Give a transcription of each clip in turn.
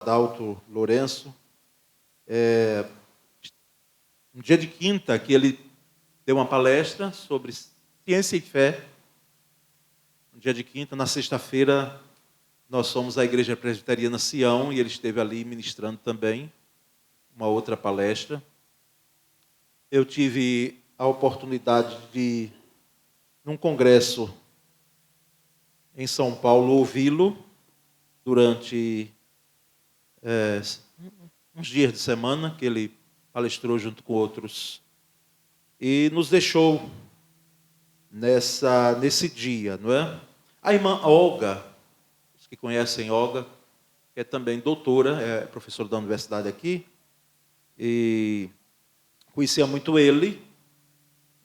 Adalto Lourenço. Um dia de quinta que ele deu uma palestra sobre ciência e fé. Um dia de quinta, na sexta-feira, nós somos a Igreja Presbiteriana Sião e ele esteve ali ministrando também uma outra palestra. Eu tive a oportunidade de, num congresso em São Paulo, ouvi-lo durante uns dias de semana, que ele palestrou junto com outros, e nos deixou nesse dia, não é? A irmã Olga, os que conhecem Olga, que é também doutora, é professora da universidade aqui, e conhecia muito ele,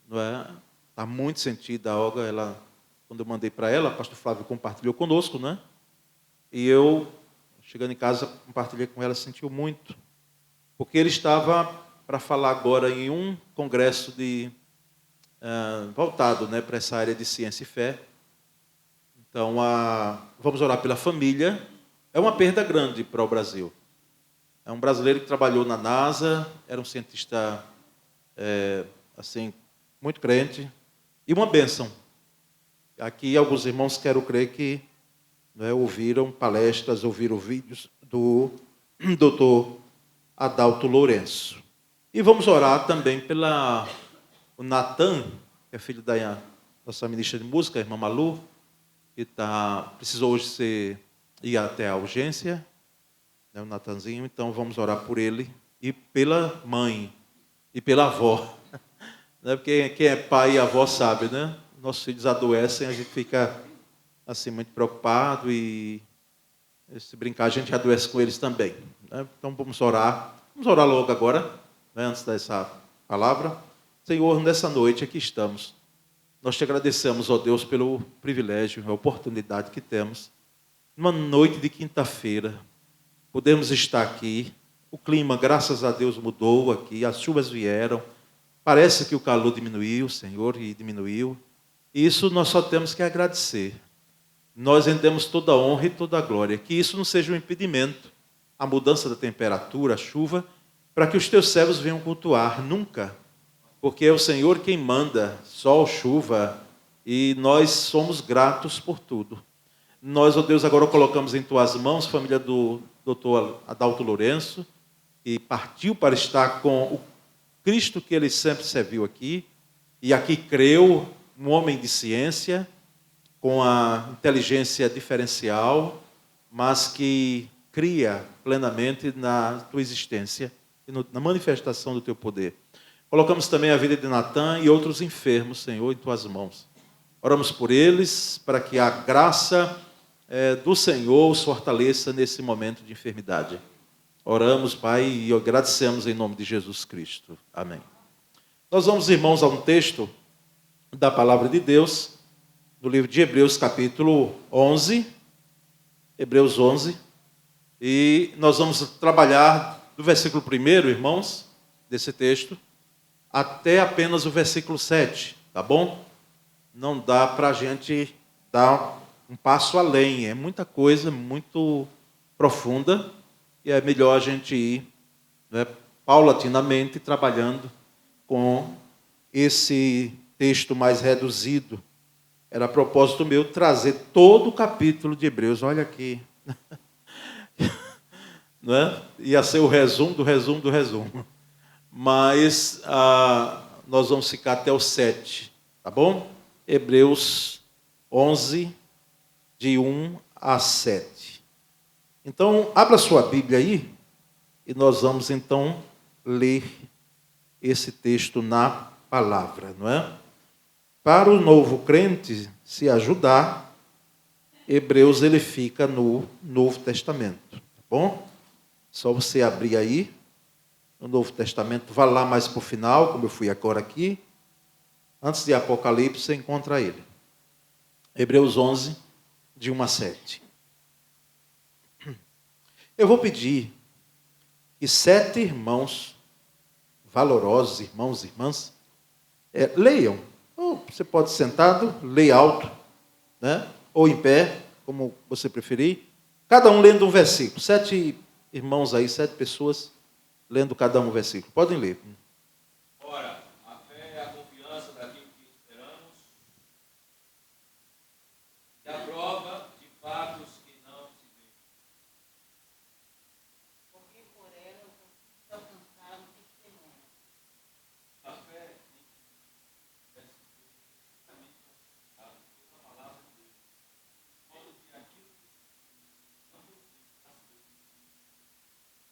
não é? Está muito sentida a Olga, ela, quando eu mandei para ela, o pastor Flávio compartilhou conosco, né? E eu, chegando em casa, compartilhei com ela, sentiu muito, porque ele estava para falar agora em um congresso voltado, né, para essa área de ciência e fé. Então, vamos orar pela família. É uma perda grande para o Brasil. É um brasileiro que trabalhou na NASA, era um cientista, assim, muito crente, e uma bênção. Aqui, alguns irmãos, quero crer que ouviram palestras, ouviram vídeos do doutor Adalto Lourenço. E vamos orar também o Natan, que é filho da nossa ministra de música, a irmã Malu, que precisou hoje ir até a urgência, né, o Natanzinho. Então vamos orar por ele e pela mãe e pela avó. Né, porque quem é pai e avó sabe, né? Nossos filhos adoecem, a gente fica assim muito preocupado e se brincar a gente adoece com eles também. Né? Então vamos orar logo agora, né, antes dessa palavra. Senhor, nessa noite aqui estamos. Nós te agradecemos, ó Deus, pelo privilégio, a oportunidade que temos. Numa noite de quinta-feira, podemos estar aqui. O clima, graças a Deus, mudou aqui. As chuvas vieram. Parece que o calor diminuiu, Senhor, e diminuiu. E isso nós só temos que agradecer. Nós rendemos toda a honra e toda a glória. Que isso não seja um impedimento, a mudança da temperatura, a chuva, para que os teus servos venham cultuar. Nunca. Porque é o Senhor quem manda sol, chuva, e nós somos gratos por tudo. Nós, ó Deus, agora colocamos em tuas mãos a família do doutor Adalto Lourenço, que partiu para estar com o Cristo que ele sempre serviu aqui, e aqui creu, um homem de ciência, com a inteligência diferencial, mas que cria plenamente na tua existência e na manifestação do teu poder. Colocamos também a vida de Natan e outros enfermos, Senhor, em tuas mãos. Oramos por eles, para que a graça do Senhor os fortaleça nesse momento de enfermidade. Oramos, Pai, e agradecemos em nome de Jesus Cristo. Amém. Nós vamos, irmãos, a um texto da palavra de Deus, do livro de Hebreus, capítulo 11, Hebreus 11, e nós vamos trabalhar do versículo 1, irmãos, desse texto, até apenas o versículo 7, tá bom? Não dá para a gente dar um passo além, é muita coisa, muito profunda, e é melhor a gente ir, né, paulatinamente trabalhando com esse texto mais reduzido. Era propósito meu trazer todo o capítulo de Hebreus, olha aqui. Não é? Ia ser o resumo do resumo do resumo. Mas nós vamos ficar até o 7, tá bom? Hebreus 11, de 1 a 7. Então, abra sua Bíblia aí, e nós vamos então ler esse texto na palavra, não é? Para o novo crente se ajudar, Hebreus ele fica no Novo Testamento, tá bom? Só você abrir aí, no Novo Testamento, vá lá mais para o final, como eu fui agora aqui. Antes de Apocalipse, você encontra ele. Hebreus 11, de 1 a 7. Eu vou pedir que 7 irmãos, valorosos irmãos e irmãs, leiam. Ou você pode sentado, leia alto, né? Ou em pé, como você preferir. Cada um lendo um versículo. 7 irmãos aí, 7 pessoas, lendo cada um versículo. Podem ler. Ora, a fé é a confiança daquilo que esperamos e a prova de fatos que não se veem. Porque por ela alcançaram testemunho. A fé é a palavra de Deus. Modo que aquilo que não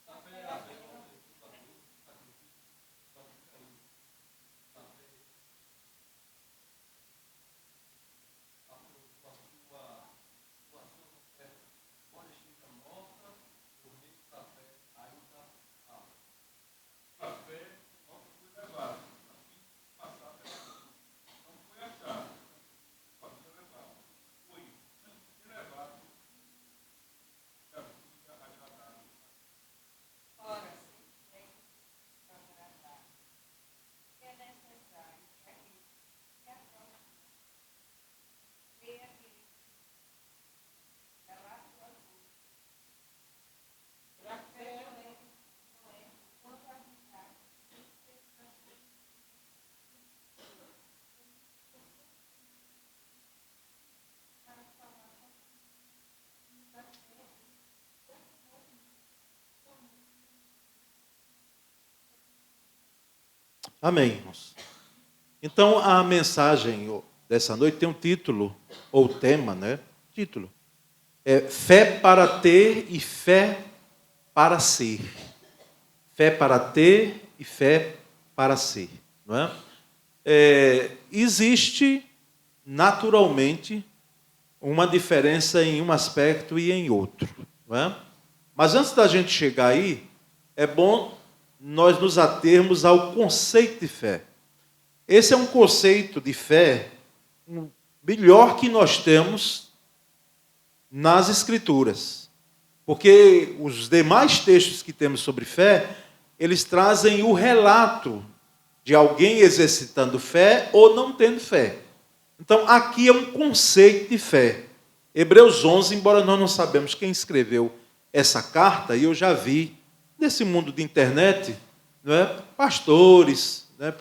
a fé é a fé. Amém, irmãos. Então, a mensagem dessa noite tem um título, ou tema, né? Título. É Fé para ter e fé para ser. Fé para ter e fé para ser. Não é? Existe, naturalmente, uma diferença em um aspecto e em outro. Não é? Mas antes da gente chegar aí, é bom nós nos atermos ao conceito de fé. Esse é um conceito de fé melhor que nós temos nas Escrituras. Porque os demais textos que temos sobre fé, eles trazem o relato de alguém exercitando fé ou não tendo fé. Então, aqui é um conceito de fé. Hebreus 11, embora nós não sabemos quem escreveu essa carta, e eu já vi nesse mundo de internet, não é, pastores, né,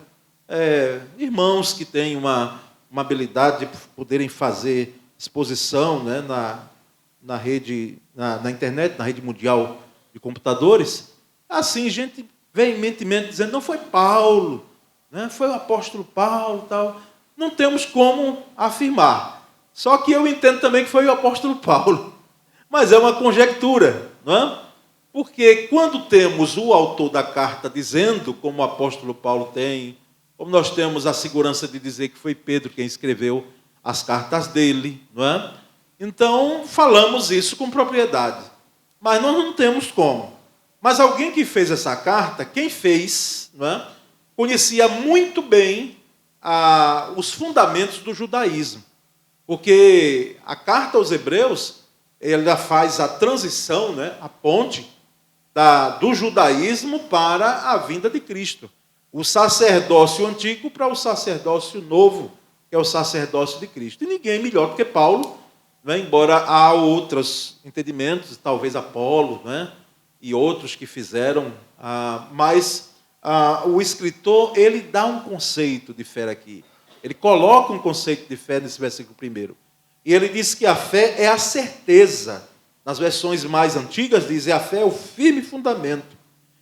irmãos que têm uma habilidade de poderem fazer exposição, né, na rede, na internet, na rede mundial de computadores, assim, gente veementemente dizendo, não foi Paulo, né, foi o apóstolo Paulo, tal. Não temos como afirmar. Só que eu entendo também que foi o apóstolo Paulo. Mas é uma conjectura, não é? Porque quando temos o autor da carta dizendo, como o apóstolo Paulo tem, como nós temos a segurança de dizer que foi Pedro quem escreveu as cartas dele, não é? Então, falamos isso com propriedade. Mas nós não temos como. Mas alguém que fez essa carta, quem fez, não é? Conhecia muito bem os fundamentos do judaísmo. Porque a carta aos Hebreus, ela faz a transição, né, a ponte do judaísmo para a vinda de Cristo. O sacerdócio antigo para o sacerdócio novo, que é o sacerdócio de Cristo. E ninguém melhor do que Paulo, né, embora há outros entendimentos, talvez Apolo, né, e outros que fizeram, mas o escritor, ele dá um conceito de fé aqui. Ele coloca um conceito de fé nesse versículo primeiro. E ele diz que a fé é a certeza. Nas versões mais antigas, diz que a fé é o firme fundamento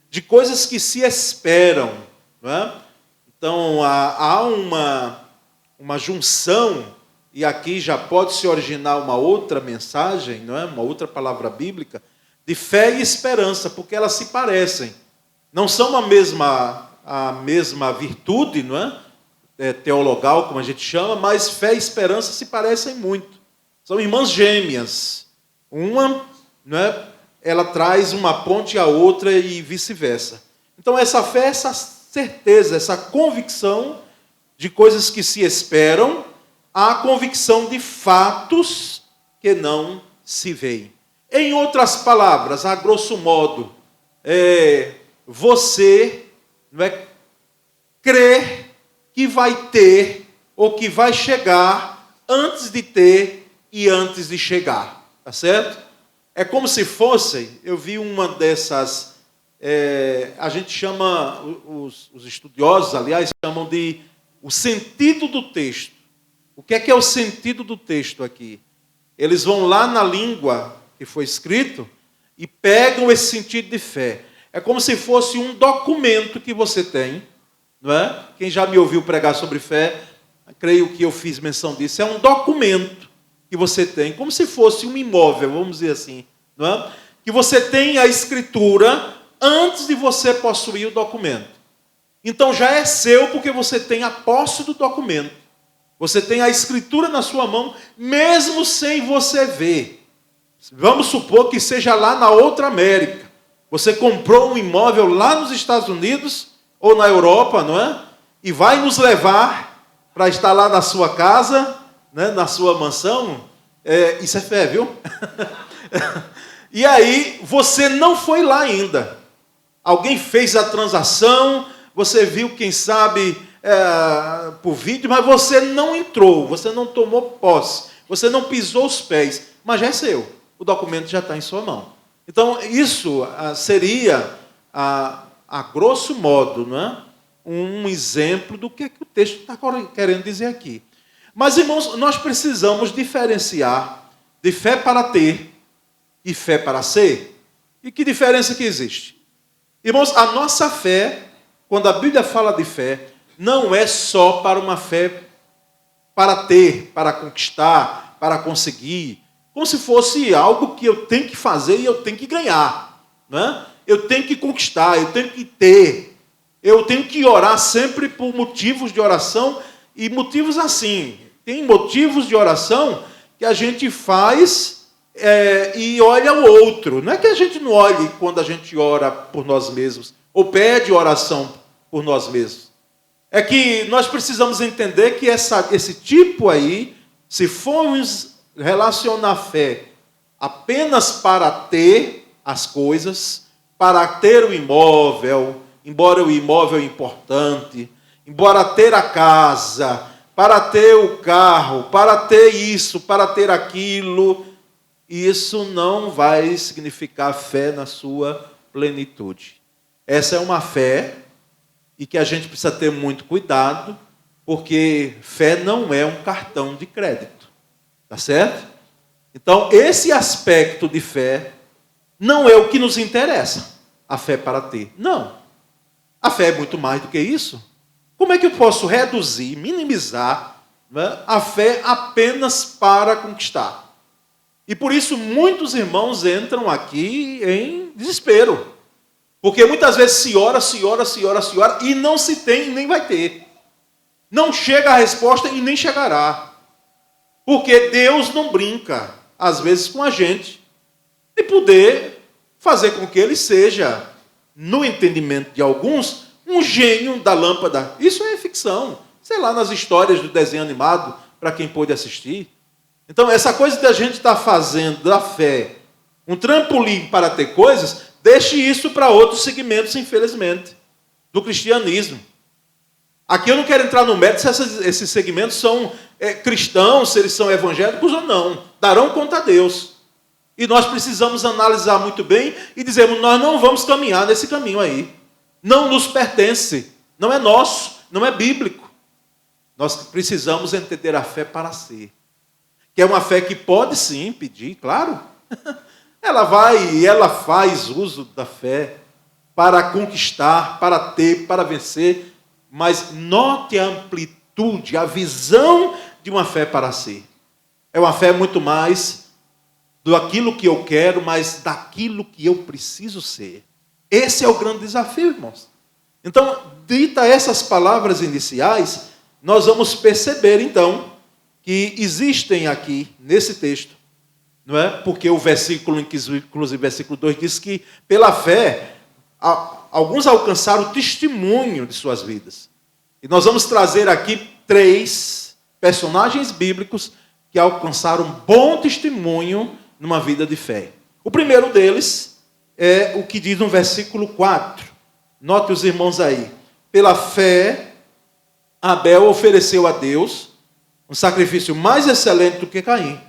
de coisas que se esperam. Não é? Então, há uma junção, e aqui já pode se originar uma outra mensagem, não é? Uma outra palavra bíblica, de fé e esperança, porque elas se parecem. Não são a mesma virtude, não é? Teologal, como a gente chama, mas fé e esperança se parecem muito. São irmãs gêmeas. Uma, não é, ela traz uma ponte à outra e vice-versa. Então, essa fé, essa certeza, essa convicção de coisas que se esperam, a convicção de fatos que não se veem. Em outras palavras, a grosso modo, você não é, crer que vai ter ou que vai chegar antes de ter e antes de chegar. Tá certo? É como se fosse, eu vi uma dessas, a gente chama, os estudiosos, aliás, chamam de o sentido do texto. O que é o sentido do texto aqui? Eles vão lá na língua que foi escrito e pegam esse sentido de fé. É como se fosse um documento que você tem, não é? Quem já me ouviu pregar sobre fé, creio que eu fiz menção disso. É um documento que você tem, como se fosse um imóvel, vamos dizer assim, não é? Que você tem a escritura antes de você possuir o documento. Então já é seu porque você tem a posse do documento. Você tem a escritura na sua mão, mesmo sem você ver. Vamos supor que seja lá na outra América. Você comprou um imóvel lá nos Estados Unidos ou na Europa, não é? E vai nos levar para estar lá na sua casa, né, na sua mansão. Isso é fé, viu? E aí, você não foi lá ainda. Alguém fez a transação, você viu, quem sabe, por vídeo, mas você não entrou, você não tomou posse, você não pisou os pés, mas já é seu. O documento já está em sua mão. Então, isso seria, a grosso modo, não é? Um exemplo do que o texto está querendo dizer aqui. Mas, irmãos, nós precisamos diferenciar de fé para ter e fé para ser. E que diferença que existe? Irmãos, a nossa fé, quando a Bíblia fala de fé, não é só para uma fé para ter, para conquistar, para conseguir, como se fosse algo que eu tenho que fazer e eu tenho que ganhar, não é? Eu tenho que conquistar, eu tenho que ter, eu tenho que orar sempre por motivos de oração e motivos assim. Tem motivos de oração que a gente faz e olha o outro. Não é que a gente não olhe quando a gente ora por nós mesmos ou pede oração por nós mesmos. É que nós precisamos entender que esse tipo aí, se formos relacionar fé apenas para ter as coisas, para ter o imóvel, embora o imóvel é importante, embora ter a casa, para ter o carro, para ter isso, para ter aquilo, isso não vai significar fé na sua plenitude. Essa é uma fé e que a gente precisa ter muito cuidado, porque fé não é um cartão de crédito. Tá certo? Então, esse aspecto de fé não é o que nos interessa, a fé para ter. Não. A fé é muito mais do que isso. Como é que eu posso reduzir, minimizar, né, a fé apenas para conquistar? E por isso muitos irmãos entram aqui em desespero. Porque muitas vezes se ora e não se tem e nem vai ter. Não chega a resposta e nem chegará. Porque Deus não brinca, às vezes, com a gente, de poder fazer com que ele seja, no entendimento de alguns, um gênio da lâmpada. Isso é ficção. Sei lá, nas histórias do desenho animado, para quem pôde assistir. Então, essa coisa de a gente estar fazendo da fé um trampolim para ter coisas, deixe isso para outros segmentos, infelizmente, do cristianismo. Aqui eu não quero entrar no mérito se esses segmentos são cristãos, se eles são evangélicos ou não. Darão conta a Deus. E nós precisamos analisar muito bem e dizermos, nós não vamos caminhar nesse caminho aí. Não nos pertence, não é nosso, não é bíblico. Nós precisamos entender a fé para ser. Que é uma fé que pode sim pedir, claro. Ela vai e ela faz uso da fé para conquistar, para ter, para vencer. Mas note a amplitude, a visão de uma fé para si. É uma fé muito mais do aquilo que eu quero, mas daquilo que eu preciso ser. Esse é o grande desafio, irmãos. Então, dita essas palavras iniciais, nós vamos perceber, então, que existem aqui, nesse texto, não é? Porque o versículo, inclusive o versículo 2, diz que, pela fé, alguns alcançaram o testemunho de suas vidas. E nós vamos trazer aqui 3 personagens bíblicos que alcançaram um bom testemunho numa vida de fé. O primeiro deles é o que diz no versículo 4. Note os irmãos aí. Pela fé, Abel ofereceu a Deus um sacrifício mais excelente do que Caim,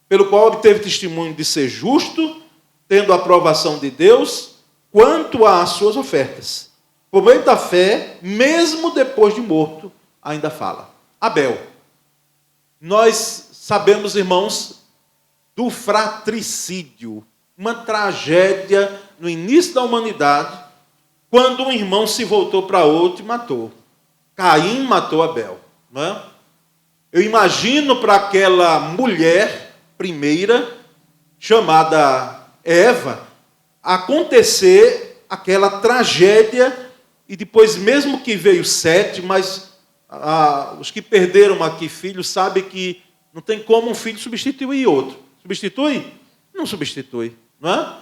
pelo qual obteve testemunho de ser justo tendo a aprovação de Deus quanto às suas ofertas. Por meio da fé, mesmo depois de morto, ainda fala. Abel. Nós sabemos, irmãos, do fratricídio, uma tragédia no início da humanidade, quando um irmão se voltou para outro e matou. Caim matou Abel. Não é? Eu imagino para aquela mulher primeira, chamada Eva, acontecer aquela tragédia, e depois, mesmo que veio Sete, mas os que perderam aqui filhos sabem que não tem como um filho substituir outro. Substitui? Não substitui, não é?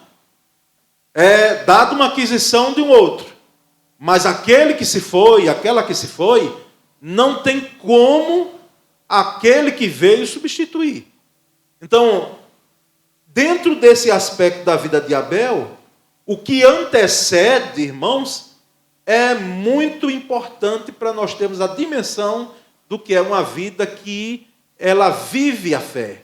É dado uma aquisição de um outro. Mas aquele que se foi, aquela que se foi, não tem como aquele que veio substituir. Então, dentro desse aspecto da vida de Abel, o que antecede, irmãos, é muito importante para nós termos a dimensão do que é uma vida que ela vive a fé.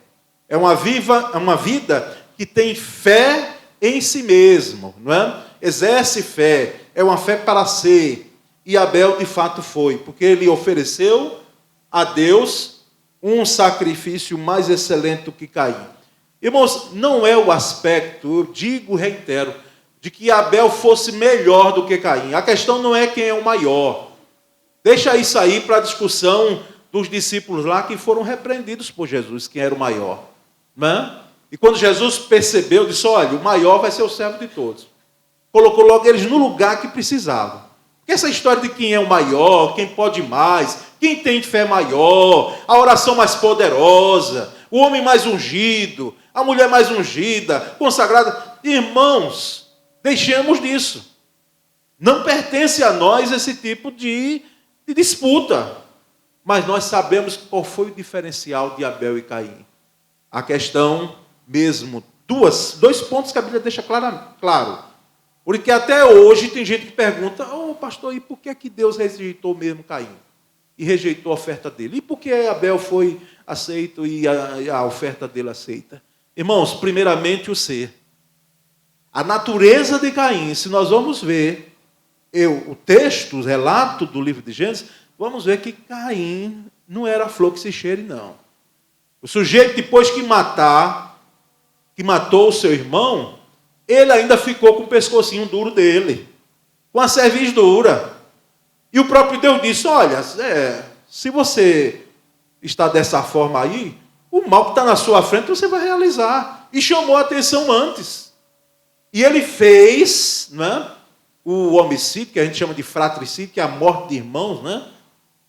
É uma vida que tem fé em si mesmo, não é? Exerce fé, é uma fé para ser. E Abel de fato foi, porque ele ofereceu a Deus um sacrifício mais excelente do que Caim. Irmãos, não é o aspecto, eu digo, reitero, de que Abel fosse melhor do que Caim. A questão não é quem é o maior. Deixa isso aí para a discussão dos discípulos lá que foram repreendidos por Jesus, quem era o maior. Não é? E quando Jesus percebeu, disse, olha, o maior vai ser o servo de todos. Colocou logo eles no lugar que precisavam. Porque essa história de quem é o maior, quem pode mais, quem tem fé maior, a oração mais poderosa, o homem mais ungido, a mulher mais ungida, consagrada. Irmãos, deixemos disso. Não pertence a nós esse tipo de disputa. Mas nós sabemos qual foi o diferencial de Abel e Caim. A questão mesmo, dois pontos que a Bíblia deixa claro. Porque até hoje tem gente que pergunta, pastor, e por que é que Deus rejeitou mesmo Caim? E rejeitou a oferta dele? E por que Abel foi aceito e a oferta dele aceita? Irmãos, primeiramente o ser. A natureza de Caim, se nós vamos ver o texto, o relato do livro de Gênesis, vamos ver que Caim não era flor que se cheire, não. O sujeito, depois que matou o seu irmão, ele ainda ficou com o pescocinho duro dele, com a cerviz dura. E o próprio Deus disse, olha, se você está dessa forma aí, o mal que está na sua frente você vai realizar. E chamou a atenção antes. E ele fez, né, o homicídio, que a gente chama de fratricídio, que é a morte de irmãos, né?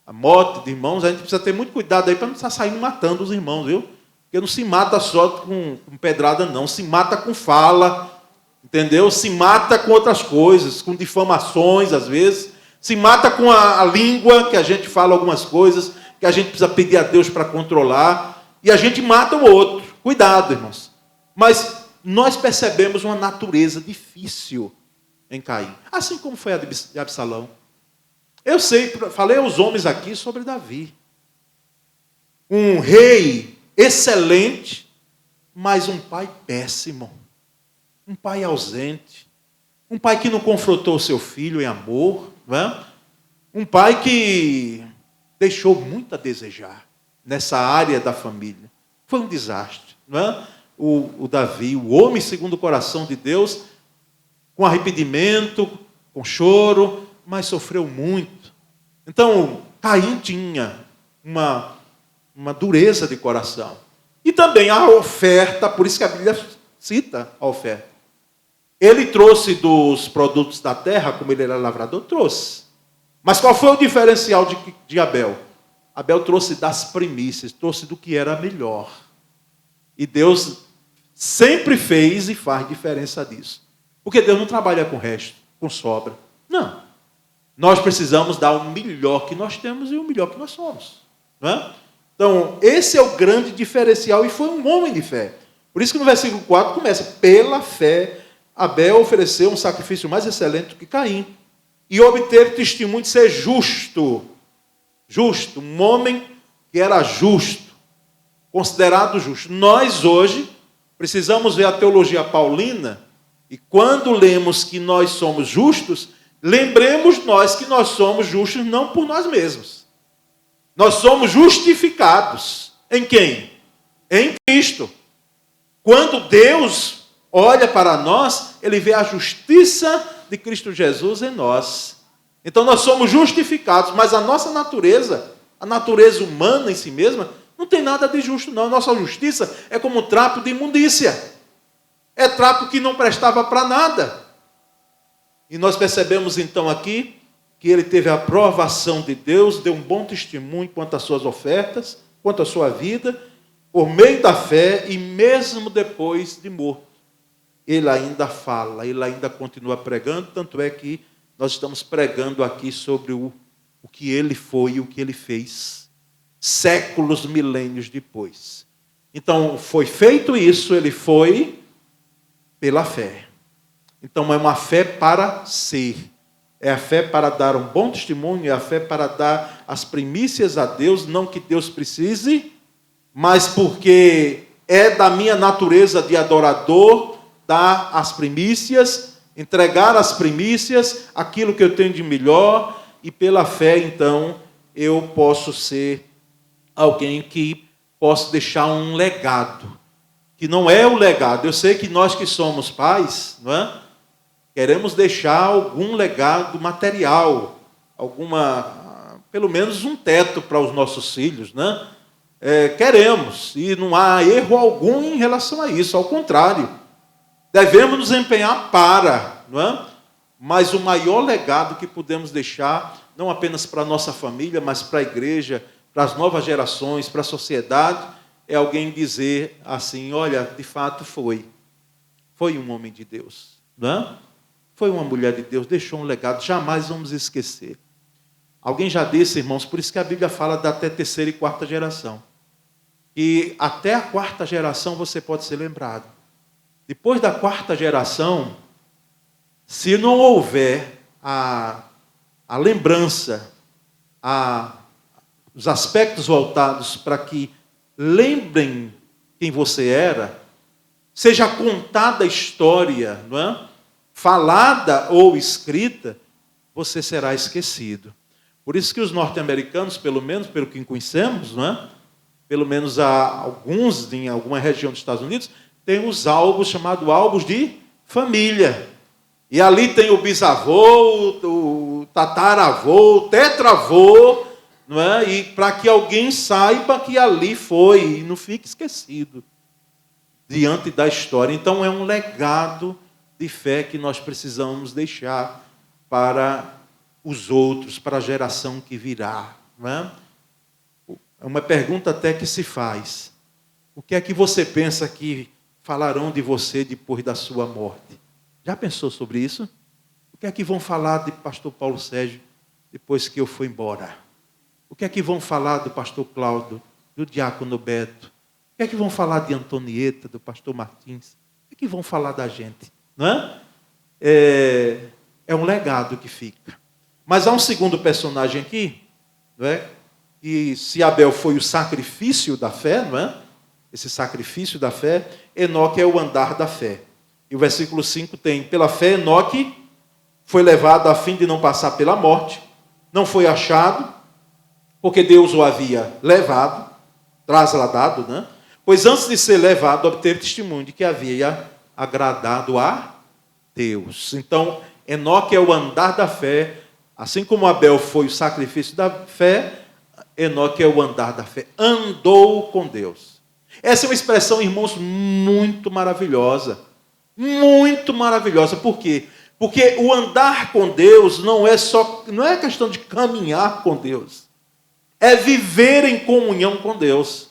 A morte de irmãos, a gente precisa ter muito cuidado aí para não estar saindo matando os irmãos, viu? Porque não se mata só com pedrada, não. Se mata com fala, entendeu? Se mata com outras coisas, com difamações, às vezes. Se mata com a língua, que a gente fala algumas coisas, que a gente precisa pedir a Deus para controlar. E a gente mata o outro. Cuidado, irmãos. Mas nós percebemos uma natureza difícil em Caim. Assim como foi a de Absalão. Eu sei, falei aos homens aqui sobre Davi. Um rei excelente, mas um pai péssimo. Um pai ausente. Um pai que não confrontou o seu filho em amor. Não é? Um pai que deixou muito a desejar nessa área da família. Foi um desastre. Não é? O Davi, o homem segundo o coração de Deus, com arrependimento, com choro, mas sofreu muito. Então, Caim tinha uma dureza de coração. E também a oferta, por isso que a Bíblia cita a oferta. Ele trouxe dos produtos da terra, como ele era lavrador, trouxe. Mas qual foi o diferencial de Abel? Abel trouxe das primícias, trouxe do que era melhor. E Deus sempre fez e faz diferença disso. Porque Deus não trabalha com resto, com sobra. Não. Nós precisamos dar o melhor que nós temos e o melhor que nós somos. Não é? Então, esse é o grande diferencial e foi um homem de fé. Por isso que no versículo 4 começa, pela fé, Abel ofereceu um sacrifício mais excelente do que Caim. E obteve testemunho de ser justo. Justo, um homem que era justo, considerado justo. Nós hoje precisamos ver a teologia paulina E quando lemos que nós somos justos, lembremos nós que nós somos justos não por nós mesmos. Nós somos justificados. Em quem? Em Cristo. Quando Deus olha para nós, Ele vê a justiça de Cristo Jesus em nós. Então nós somos justificados, mas a nossa natureza, a natureza humana em si mesma, não tem nada de justo não. A nossa justiça é como um trapo de imundícia. É trapo que não prestava para nada. E nós percebemos então aqui que ele teve a aprovação de Deus, deu um bom testemunho quanto às suas ofertas, quanto à sua vida, por meio da fé, e mesmo depois de morto, ele ainda fala, ele ainda continua pregando, tanto é que nós estamos pregando aqui sobre o que ele foi e o que ele fez, séculos, milênios depois. Então, foi feito isso, ele foi pela fé. Então, é uma fé para ser. É a fé para dar um bom testemunho, é a fé para dar as primícias a Deus, não que Deus precise, mas porque é da minha natureza de adorador dar as primícias, entregar as primícias, aquilo que eu tenho de melhor, e pela fé, então, eu posso ser alguém que possa deixar um legado, que não é o legado. Eu sei que nós que somos pais, não é? Queremos deixar algum legado material, pelo menos um teto para os nossos filhos, né? Queremos, e não há erro algum em relação a isso, ao contrário. Devemos nos empenhar não é? Mas o maior legado que podemos deixar, não apenas para a nossa família, mas para a igreja, para as novas gerações, para a sociedade, é alguém dizer assim, olha, de fato foi um homem de Deus, não é? Foi uma mulher de Deus, deixou um legado, jamais vamos esquecer. Alguém já disse, irmãos, por isso que a Bíblia fala da até terceira e quarta geração. E até a quarta geração você pode ser lembrado. Depois da quarta geração, se não houver a lembrança, os aspectos voltados para que lembrem quem você era, seja contada a história, não é? Falada ou escrita, você será esquecido. Por isso que os norte-americanos, pelo menos pelo que conhecemos, não é? Pelo menos alguns em alguma região dos Estados Unidos, têm os álbuns chamados álbuns de família. E ali tem o bisavô, o tataravô, o tetravô, não é? E para que alguém saiba que ali foi e não fique esquecido diante da história. Então é um legado de fé que nós precisamos deixar para os outros, para a geração que virá. Não é? É uma pergunta até que se faz. O que é que você pensa que falarão de você depois da sua morte? Já pensou sobre isso? O que é que vão falar de pastor Paulo Sérgio depois que eu for embora? O que é que vão falar do pastor Cláudio, do diácono Beto? O que é que vão falar de Antonieta, do pastor Martins? O que é que vão falar da gente? Não é? É um legado que fica. Mas há um segundo personagem aqui, não é? E se Abel foi o sacrifício da fé, não é? Esse sacrifício da fé, Enoque é o andar da fé. E o versículo 5 tem, pela fé, Enoque foi levado a fim de não passar pela morte, não foi achado, porque Deus o havia levado, trasladado, né? Pois antes de ser levado, obteve testemunho de que havia agradado a Deus. Então, Enoque é o andar da fé, assim como Abel foi o sacrifício da fé, Enoque é o andar da fé, andou com Deus. Essa é uma expressão, irmãos, muito maravilhosa. Muito maravilhosa. Por quê? Porque o andar com Deus não é questão de caminhar com Deus. É viver em comunhão com Deus.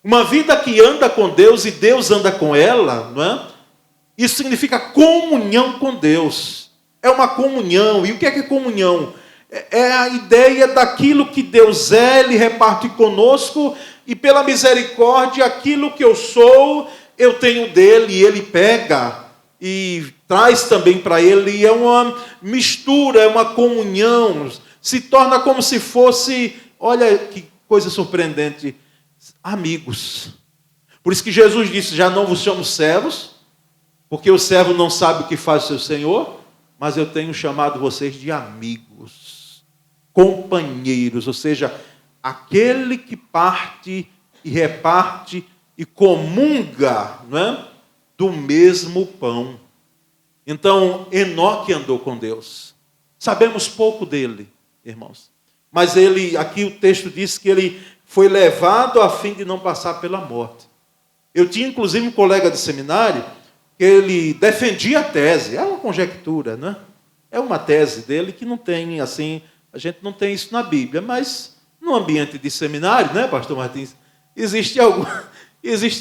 Uma vida que anda com Deus e Deus anda com ela, não é? Isso significa comunhão com Deus. É uma comunhão. E o que é comunhão? É a ideia daquilo que Deus é, Ele reparte conosco, e pela misericórdia, aquilo que eu sou, eu tenho dele, e Ele pega e traz também para Ele. E é uma mistura, é uma comunhão. Se torna como se fosse, olha que coisa surpreendente, amigos. Por isso que Jesus disse, já não vos chamo servos, porque o servo não sabe o que faz o seu senhor, mas eu tenho chamado vocês de amigos, companheiros, ou seja, aquele que parte e reparte e comunga, não é, do mesmo pão. Então, Enoque andou com Deus. Sabemos pouco dele, irmãos. Mas ele, aqui o texto diz que ele foi levado a fim de não passar pela morte. Eu tinha, inclusive, um colega de seminário que ele defendia a tese. É uma conjectura, né? É uma tese dele que não tem, assim, a gente não tem isso na Bíblia, mas no ambiente de seminário, né, pastor Martins, existe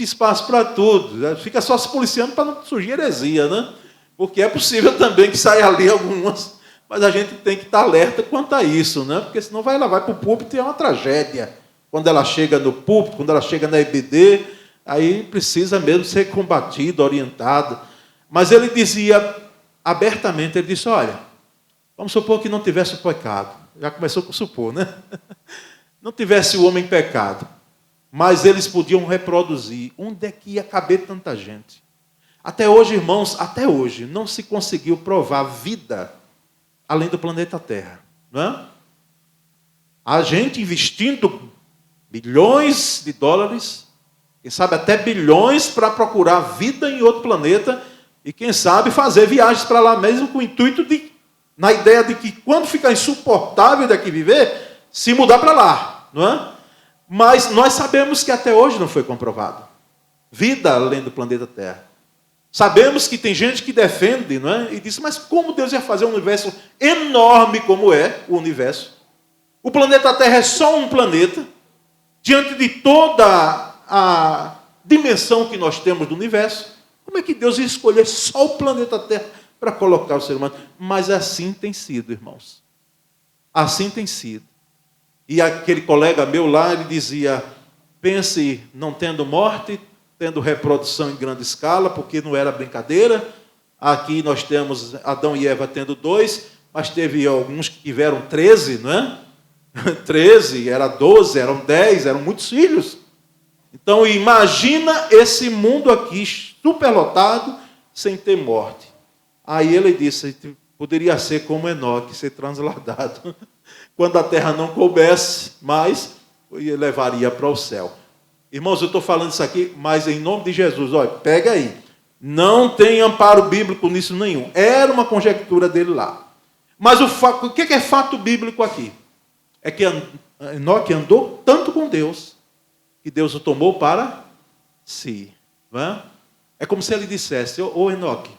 espaço para tudo. Fica só se policiando para não surgir heresia, né? Porque é possível também que saia ali algumas, mas a gente tem que estar alerta quanto a isso, né? Porque senão ela vai para o púlpito e é uma tragédia. Quando ela chega no púlpito, quando ela chega na EBD, aí precisa mesmo ser combatido, orientado. Mas ele dizia abertamente, ele disse, olha, vamos supor que não tivesse o pecado. Já começou com supor, né? Não tivesse o homem pecado. Mas eles podiam reproduzir. Onde é que ia caber tanta gente? Até hoje, irmãos, até hoje, não se conseguiu provar vida além do planeta Terra. Não é? A gente investindo bilhões de dólares, quem sabe até bilhões para procurar vida em outro planeta e quem sabe fazer viagens para lá mesmo com o intuito de, na ideia de que quando ficar insuportável daqui viver, se mudar para lá. Não é? Mas nós sabemos que até hoje não foi comprovado vida além do planeta Terra. Sabemos que tem gente que defende, não é? E diz, mas como Deus ia fazer um universo enorme como é o universo? O planeta Terra é só um planeta, diante de toda a dimensão que nós temos do universo. Como é que Deus ia escolher só o planeta Terra para colocar o ser humano? Mas assim tem sido, irmãos. Assim tem sido. E aquele colega meu lá, ele dizia, pense não tendo morte, tendo reprodução em grande escala, porque não era brincadeira. Aqui nós temos Adão e Eva tendo 2, mas teve alguns que tiveram 13, não é? 13, era 12, eram 10, eram muitos filhos. Então imagina esse mundo aqui superlotado, sem ter morte. Aí ele disse, poderia ser como Enoque, ser transladado. Quando a terra não coubesse mais, levaria para o céu. Irmãos, eu estou falando isso aqui, mas em nome de Jesus, olha, pega aí. Não tem amparo bíblico nisso nenhum. Era uma conjectura dele lá. Mas o que é fato bíblico aqui? É que Enoque andou tanto com Deus, que Deus o tomou para si. Não é? É como se ele dissesse, ô Enoque,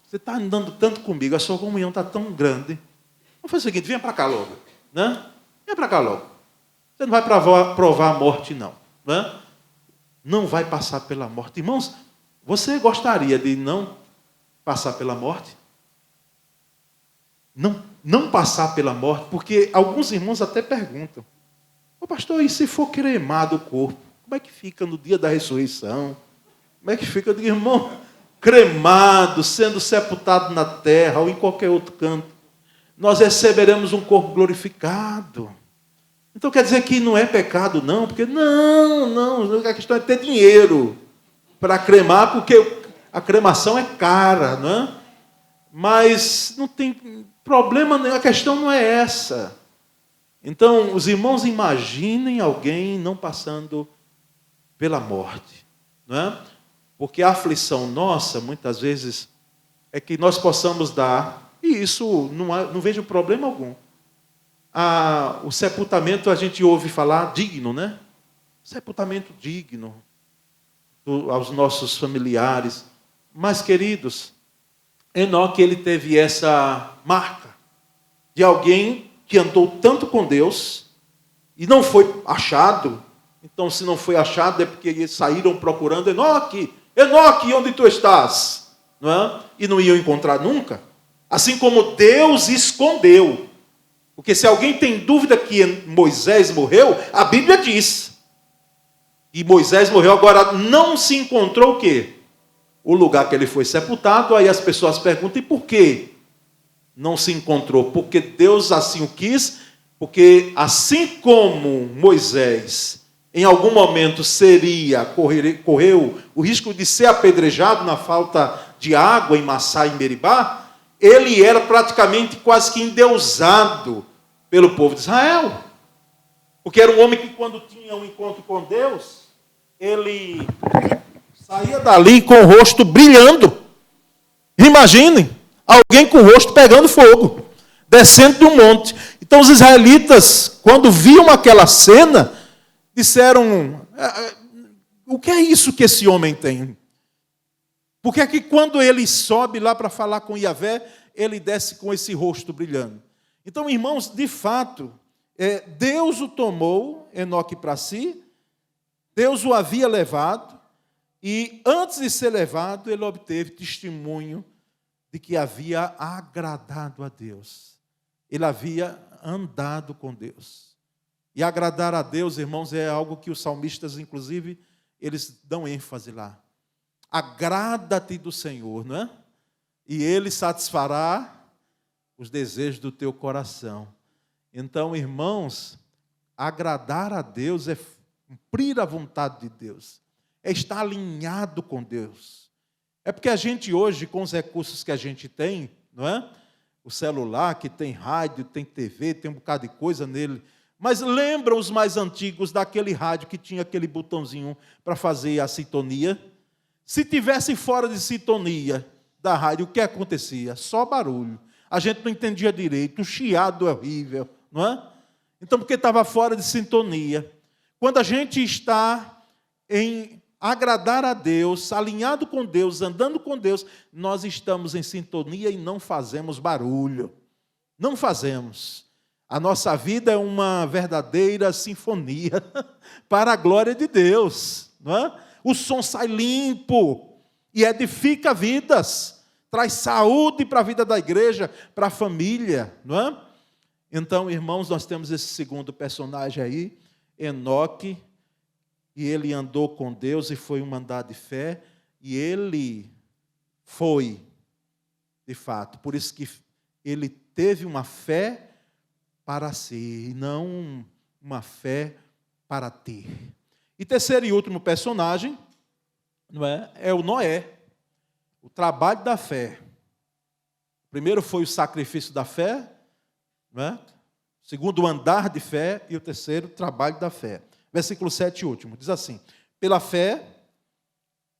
você está andando tanto comigo, a sua comunhão está tão grande. Vamos fazer o seguinte, venha para cá logo. Né? Venha para cá logo. Você não vai provar a morte, não. Né? Não vai passar pela morte. Irmãos, você gostaria de não passar pela morte? Não passar pela morte, porque alguns irmãos até perguntam, ô pastor, e se for cremado o corpo, como é que fica no dia da ressurreição? Como é que fica? Eu digo, irmão, cremado, sendo sepultado na terra ou em qualquer outro canto, nós receberemos um corpo glorificado. Então quer dizer que não é pecado, não, porque não, a questão é ter dinheiro para cremar, porque a cremação é cara, não é? Mas não tem problema nenhum, a questão não é essa. Então, os irmãos imaginem alguém não passando pela morte, não é? Porque a aflição nossa, muitas vezes, é que nós possamos dar, e isso não vejo problema algum. O sepultamento, a gente ouve falar digno, né? Sepultamento digno aos nossos familiares. Mas, queridos, Enoque, ele teve essa marca de alguém que andou tanto com Deus e não foi achado. Então, se não foi achado, é porque eles saíram procurando Enoque, Enoque, onde tu estás? Não é? E não iam encontrar nunca. Assim como Deus escondeu. Porque se alguém tem dúvida que Moisés morreu, a Bíblia diz. E Moisés morreu, agora não se encontrou o quê? O lugar que ele foi sepultado. Aí as pessoas perguntam, e por quê não se encontrou? Porque Deus assim o quis, porque assim como Moisés em algum momento correu o risco de ser apedrejado na falta de água em Massá e Meribá, ele era praticamente quase que endeusado pelo povo de Israel. Porque era um homem que, quando tinha um encontro com Deus, ele saía dali com o rosto brilhando. Imaginem, alguém com o rosto pegando fogo, descendo de um monte. Então os israelitas, quando viam aquela cena, disseram: o que é isso que esse homem tem? Porque é que quando ele sobe lá para falar com Yahvé, ele desce com esse rosto brilhando. Então, irmãos, de fato, Deus o tomou, Enoque, para si, Deus o havia levado, e antes de ser levado, ele obteve testemunho de que havia agradado a Deus. Ele havia andado com Deus. E agradar a Deus, irmãos, é algo que os salmistas, inclusive, eles dão ênfase lá. Agrada-te do Senhor, não é? E Ele satisfará os desejos do teu coração. Então, irmãos, agradar a Deus é cumprir a vontade de Deus, é estar alinhado com Deus. É porque a gente hoje, com os recursos que a gente tem, não é? O celular, que tem rádio, tem TV, tem um bocado de coisa nele. Mas lembram os mais antigos daquele rádio que tinha aquele botãozinho para fazer a sintonia? Se tivesse fora de sintonia da rádio, o que acontecia? Só barulho. A gente não entendia direito, um chiado horrível, não é? Então, porque estava fora de sintonia. Quando a gente está em agradar a Deus, alinhado com Deus, andando com Deus, nós estamos em sintonia e não fazemos barulho. Não fazemos. A nossa vida é uma verdadeira sinfonia para a glória de Deus, não é? O som sai limpo e edifica vidas, traz saúde para a vida da igreja, para a família, não é? Então, irmãos, nós temos esse segundo personagem aí, Enoque, e ele andou com Deus e foi um andar de fé, e ele foi, de fato, por isso que ele teve uma fé para si, e não uma fé para ter. E terceiro e último personagem, não é? É o Noé, o trabalho da fé. O primeiro foi o sacrifício da fé, não é? O segundo, o andar de fé, e o terceiro, o trabalho da fé. Versículo 7 e último, diz assim: pela fé,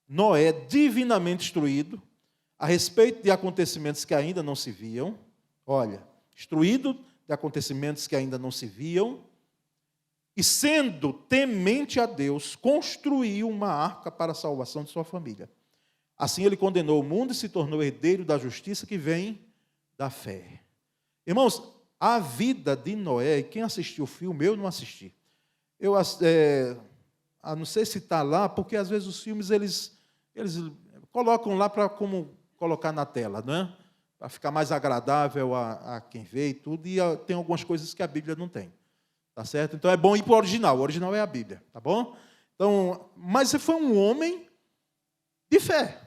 Noé, divinamente instruído, a respeito de acontecimentos que ainda não se viam, olha, instruído de acontecimentos que ainda não se viam, e sendo temente a Deus, construiu uma arca para a salvação de sua família. Assim ele condenou o mundo e se tornou herdeiro da justiça que vem da fé. Irmãos, a vida de Noé, quem assistiu o filme, eu não assisti. Eu não sei se está lá, porque às vezes os filmes eles colocam lá para como colocar na tela, não é? Para ficar mais agradável a quem vê e tudo, e tem algumas coisas que a Bíblia não tem. Tá certo? Então é bom ir para o original. O original é a Bíblia, tá bom? Então, mas ele foi um homem de fé.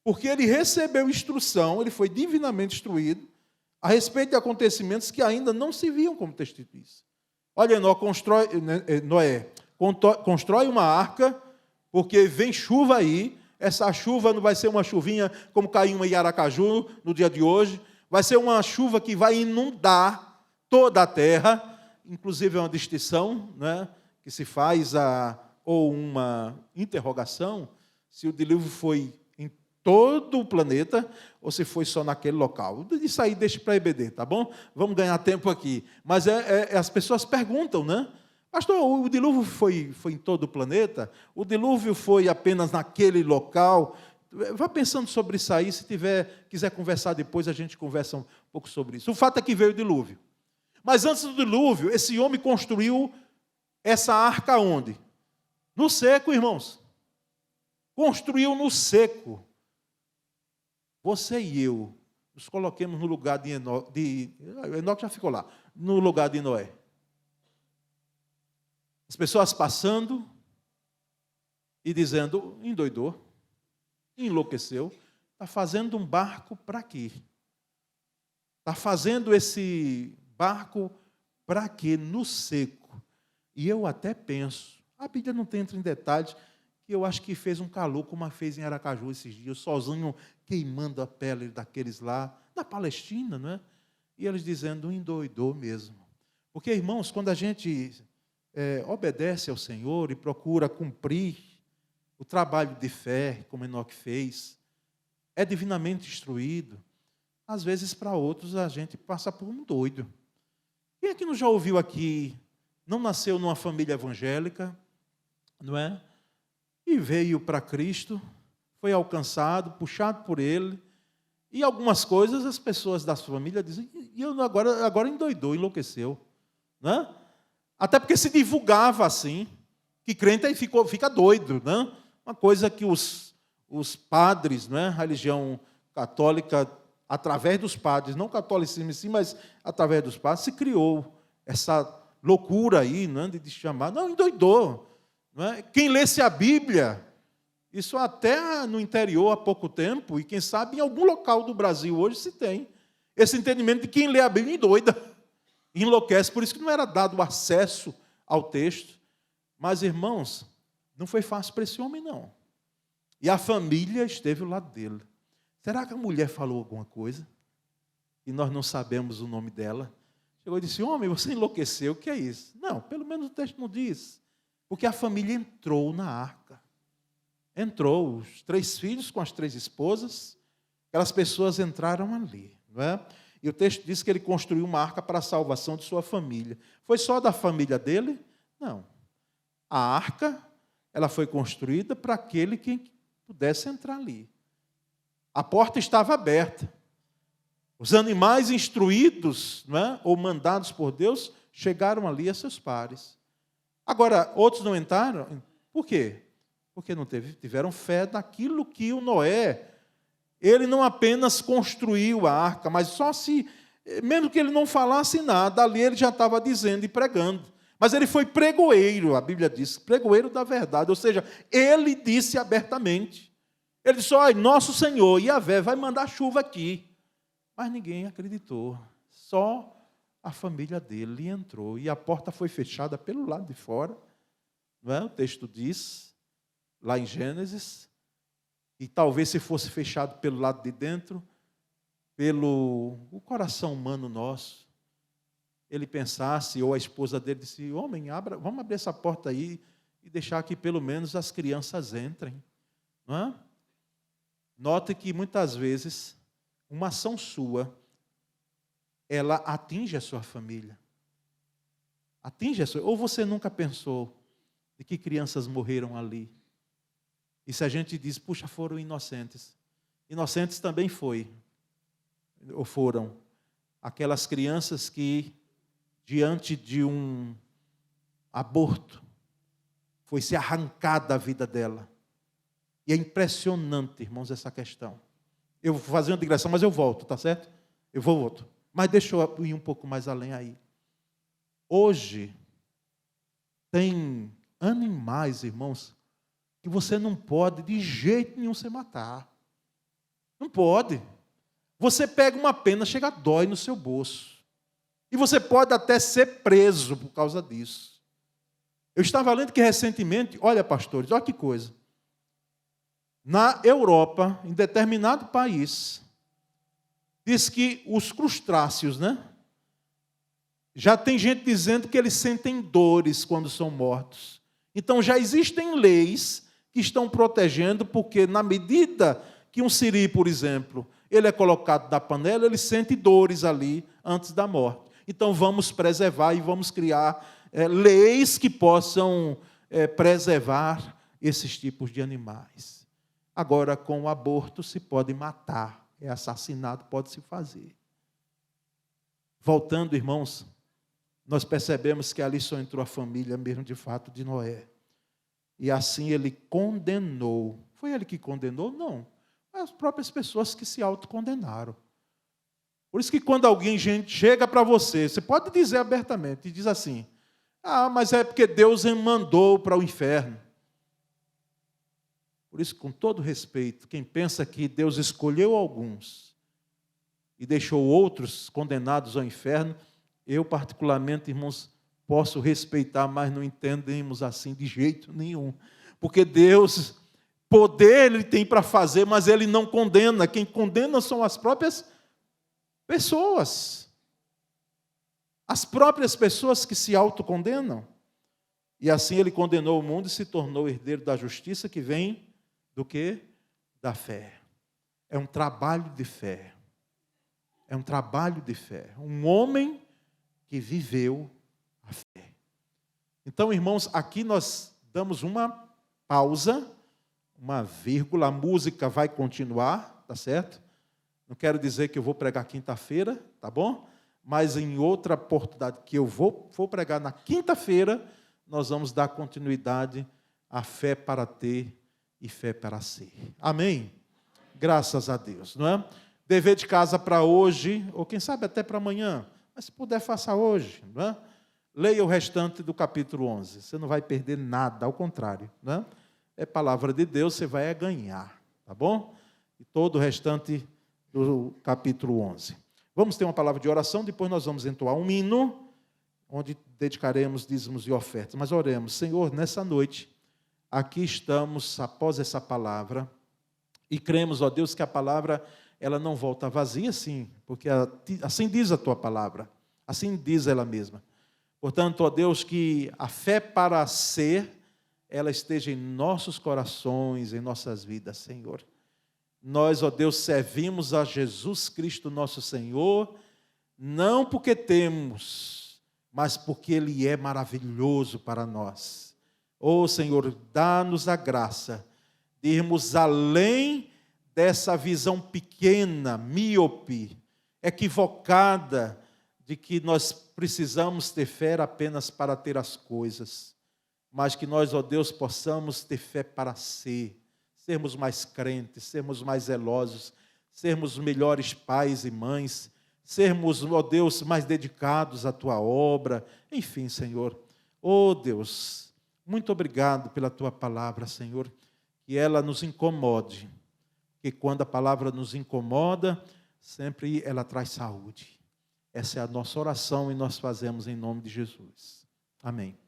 Porque ele recebeu instrução, ele foi divinamente instruído a respeito de acontecimentos que ainda não se viam como testemunhas. Olha, Noé constrói uma arca, porque vem chuva aí. Essa chuva não vai ser uma chuvinha como caiu em Aracaju no dia de hoje. Vai ser uma chuva que vai inundar toda a terra. Inclusive é uma distinção, né, que se faz, ou uma interrogação, se o dilúvio foi em todo o planeta ou se foi só naquele local. Isso aí deixa para EBD, tá bom? Vamos ganhar tempo aqui. Mas as pessoas perguntam, né? Pastor, o dilúvio foi em todo o planeta? O dilúvio foi apenas naquele local? Vá pensando sobre isso aí. Se quiser conversar depois, a gente conversa um pouco sobre isso. O fato é que veio o dilúvio. Mas antes do dilúvio, esse homem construiu essa arca onde? No seco, irmãos. Construiu no seco. Você e eu nos coloquemos no lugar de Enoque. Enoque já ficou lá. No lugar de Noé. As pessoas passando e dizendo: endoidou, enlouqueceu, está fazendo um barco para quê? Está fazendo esse barco para quê? No seco. E eu até penso, a Bíblia não entra em detalhes, que que eu acho que fez um calor, como fez em Aracaju esses dias, sozinho queimando a pele daqueles lá, na Palestina, não é? E eles dizendo, endoidou mesmo. Porque, irmãos, quando a gente obedece ao Senhor e procura cumprir o trabalho de fé, como Enoque fez, é divinamente instruído, às vezes para outros a gente passa por um doido. Quem é que não já ouviu aqui, não nasceu numa família evangélica, não é? E veio para Cristo, foi alcançado, puxado por Ele, e algumas coisas as pessoas da sua família dizem, e eu agora endoidou, enlouqueceu. Não é? Até porque se divulgava assim, que crente aí fica doido. Não é? Uma coisa que os padres, não é? A religião católica, através dos padres, não catolicismo em si, mas através dos padres, se criou essa loucura aí, não é? De chamar, não, endoidou. Não é? Quem lesse a Bíblia, isso até no interior há pouco tempo, e quem sabe em algum local do Brasil hoje se tem, esse entendimento de quem lê a Bíblia endoida, enlouquece, por isso que não era dado acesso ao texto. Mas, irmãos, não foi fácil para esse homem, não. E a família esteve ao lado dele. Será que a mulher falou alguma coisa? E nós não sabemos o nome dela. Chegou e disse, homem, você enlouqueceu, o que é isso? Não, pelo menos o texto não diz. Porque a família entrou na arca. Entrou, os 3 filhos com as 3 esposas, aquelas pessoas entraram ali, não é? E o texto diz que ele construiu uma arca para a salvação de sua família. Foi só da família dele? Não. A arca, ela foi construída para aquele que pudesse entrar ali. A porta estava aberta. Os animais instruídos, não é? Ou mandados por Deus, chegaram ali a seus pares. Agora, outros não entraram. Por quê? Porque não tiveram fé naquilo que o Noé, ele não apenas construiu a arca, mas mesmo que ele não falasse nada, ali ele já estava dizendo e pregando. Mas ele foi pregoeiro, a Bíblia diz, pregoeiro da verdade, ou seja, ele disse abertamente. Ele disse, olha, nosso Senhor, Yahvé, vai mandar chuva aqui. Mas ninguém acreditou, só a família dele entrou, e a porta foi fechada pelo lado de fora, não é? O texto diz, lá em Gênesis, e talvez se fosse fechado pelo lado de dentro, pelo o coração humano nosso, ele pensasse, ou a esposa dele disse, homem, vamos abrir essa porta aí e deixar que pelo menos as crianças entrem. Não é? Note que muitas vezes uma ação sua, ela atinge a sua família. Atinge a sua. Ou você nunca pensou de que crianças morreram ali? E se a gente diz, puxa, foram inocentes. Inocentes também foram aquelas crianças que, diante de um aborto, foi se arrancada a vida dela. E é impressionante, irmãos, essa questão. Eu vou fazer uma digressão, mas eu volto, tá certo? Eu volto. Mas deixa eu ir um pouco mais além aí. Hoje, tem animais, irmãos, que você não pode de jeito nenhum se matar. Não pode. Você pega uma pena, chega dói no seu bolso. E você pode até ser preso por causa disso. Eu estava lendo que recentemente, olha, pastores, olha que coisa. Na Europa, em determinado país, diz que os crustáceos, né? Já tem gente dizendo que eles sentem dores quando são mortos. Então já existem leis que estão protegendo, porque na medida que um siri, por exemplo, ele é colocado na panela, ele sente dores ali antes da morte. Então vamos preservar e vamos criar leis que possam preservar esses tipos de animais. Agora, com o aborto se pode matar, assassinato pode se fazer. Voltando, irmãos, nós percebemos que ali só entrou a família mesmo de fato de Noé. E assim ele condenou. Foi ele que condenou? Não. As próprias pessoas que se autocondenaram. Por isso que quando alguém chega para você, você pode dizer abertamente, e diz assim, mas é porque Deus me mandou para o inferno. Por isso, com todo respeito, quem pensa que Deus escolheu alguns e deixou outros condenados ao inferno, eu particularmente, irmãos, posso respeitar, mas não entendemos assim de jeito nenhum. Porque Deus, poder Ele tem para fazer, mas Ele não condena. Quem condena são as próprias pessoas. As próprias pessoas que se autocondenam. E assim Ele condenou o mundo e se tornou herdeiro da justiça que vem do quê? Da fé. É um trabalho de fé. É um trabalho de fé. Um homem que viveu a fé. Então, irmãos, aqui nós damos uma pausa, uma vírgula, a música vai continuar, tá certo? Não quero dizer que eu vou pregar quinta-feira, tá bom? Mas em outra oportunidade que eu vou pregar na quinta-feira, nós vamos dar continuidade à fé para ter e fé para ser. Amém? Graças a Deus, não é? Dever de casa para hoje, ou quem sabe até para amanhã, mas se puder, faça hoje, não é? Leia o restante do capítulo 11, você não vai perder nada, ao contrário, não é? É palavra de Deus, você vai ganhar, tá bom? E todo o restante do capítulo 11. Vamos ter uma palavra de oração, depois nós vamos entoar um hino, onde dedicaremos dízimos e ofertas. Mas oremos, Senhor, nessa noite, aqui estamos após essa palavra, e cremos, ó Deus, que a palavra ela não volta vazia, sim, porque assim diz a tua palavra, assim diz ela mesma. Portanto, ó Deus, que a fé para ser, ela esteja em nossos corações, em nossas vidas, Senhor. Nós, ó Deus, servimos a Jesus Cristo, nosso Senhor, não porque temos, mas porque Ele é maravilhoso para nós. Ó Senhor, dá-nos a graça de irmos além dessa visão pequena, míope, equivocada, de que nós precisamos ter fé apenas para ter as coisas, mas que nós, ó Deus, possamos ter fé para sermos mais crentes, sermos mais zelosos, sermos melhores pais e mães, sermos, ó Deus, mais dedicados à Tua obra, enfim, Senhor. Ó Deus, muito obrigado pela Tua palavra, Senhor, que ela nos incomode, que quando a palavra nos incomoda, sempre ela traz saúde. Essa é a nossa oração e nós fazemos em nome de Jesus. Amém.